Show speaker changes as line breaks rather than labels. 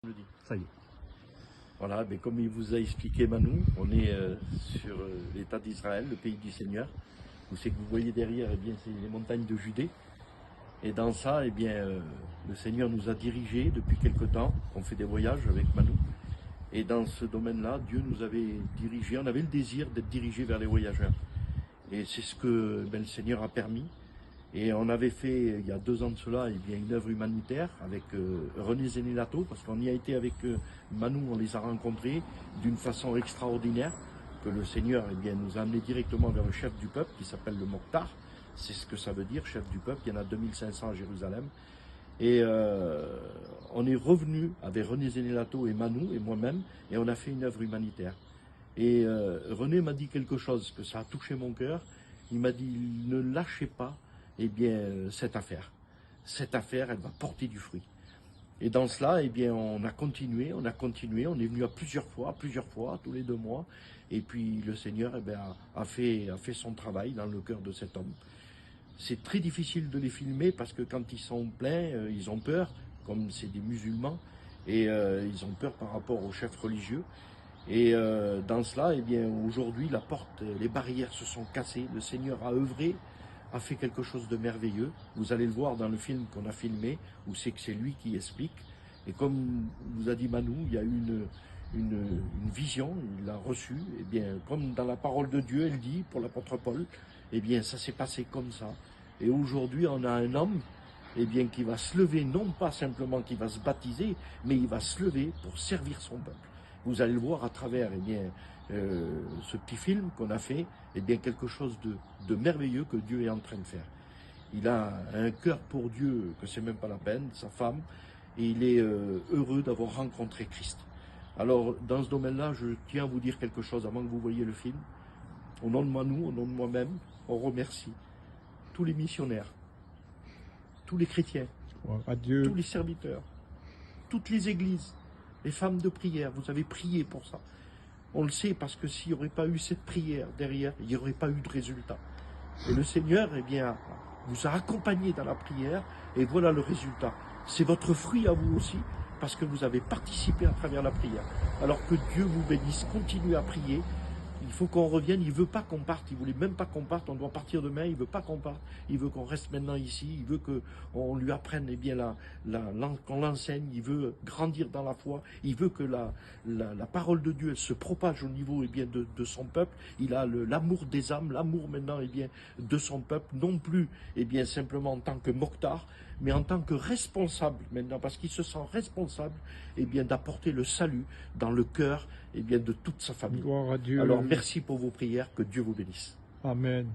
Je le dis.
Ça y est.
Voilà, mais comme il vous a expliqué Manu, on est sur l'État d'Israël, le pays du Seigneur. Où c'est que vous voyez derrière, eh bien, c'est les montagnes de Judée. Et dans ça, eh bien, le Seigneur nous a dirigés depuis quelque temps. On fait des voyages avec Manu. Et dans ce domaine-là, Dieu nous avait dirigés. On avait le désir d'être dirigés vers les voyageurs. Et c'est ce que le Seigneur a permis. Et on avait fait, il y a 2 ans de cela, eh bien, une œuvre humanitaire avec René Zenelato, parce qu'on y a été avec Manu, on les a rencontrés d'une façon extraordinaire, que le Seigneur eh bien, nous a amenés directement vers le chef du peuple, qui s'appelle le Mokhtar. C'est ce que ça veut dire, chef du peuple. Il y en a 2500 à Jérusalem. Et on est revenu avec René Zenelato et Manu et moi-même, et on a fait une œuvre humanitaire. Et René m'a dit quelque chose, que ça a touché mon cœur. Il m'a dit, ne lâchez pas eh bien, cette affaire. Cette affaire, elle va porter du fruit. Et dans cela, eh bien, on a continué, on est venu à plusieurs fois, tous les 2 mois. Et puis le Seigneur eh bien, a fait son travail dans le cœur de cet homme. C'est très difficile de les filmer parce que quand ils sont pleins, ils ont peur, comme c'est des musulmans, et ils ont peur par rapport aux chefs religieux. Et dans cela, eh bien, aujourd'hui, la porte, les barrières se sont cassées. Le Seigneur a œuvré, a fait quelque chose de merveilleux. Vous allez le voir dans le film qu'on a filmé, où c'est que c'est lui qui explique. Et comme vous a dit Manu, il y a eu une vision, il l'a reçue. Et bien, comme dans la parole de Dieu, elle dit, pour l'apôtre Paul, eh bien, ça s'est passé comme ça. Et aujourd'hui, on a un homme eh bien, qui va se lever, non pas simplement qui va se baptiser, mais il va se lever pour servir son peuple. Vous allez le voir à travers eh bien, ce petit film qu'on a fait, eh bien, quelque chose de merveilleux que Dieu est en train de faire. Il a un cœur pour Dieu que c'est même pas la peine, sa femme, et il est heureux d'avoir rencontré Christ. Alors, dans ce domaine-là, je tiens à vous dire quelque chose avant que vous voyiez le film. Au nom de Manu, au nom de moi-même, on remercie tous les missionnaires, tous les chrétiens, tous les serviteurs, toutes les églises, les femmes de prière. Vous avez prié pour ça. On le sait parce que s'il n'y aurait pas eu cette prière derrière, il n'y aurait pas eu de résultat. Et le Seigneur, eh bien, vous a accompagné dans la prière et voilà le résultat. C'est votre fruit à vous aussi parce que vous avez participé à travers la prière. Alors que Dieu vous bénisse, continuez à prier. Il faut qu'on revienne, il ne veut pas qu'on parte, il ne voulait même pas qu'on parte, on doit partir demain, il ne veut pas qu'on parte, il veut qu'on reste maintenant ici, il veut qu'on lui apprenne eh bien, qu'on l'enseigne, il veut grandir dans la foi, il veut que la parole de Dieu elle se propage au niveau eh bien, de son peuple, il a l'amour des âmes, l'amour maintenant eh bien, de son peuple, non plus eh bien, simplement en tant que Mokhtar, mais en tant que responsable maintenant, parce qu'il se sent responsable eh bien, d'apporter le salut dans le cœur eh bien, de toute sa famille.
Gloire à Dieu.
Alors merci pour vos prières, que Dieu vous bénisse.
Amen.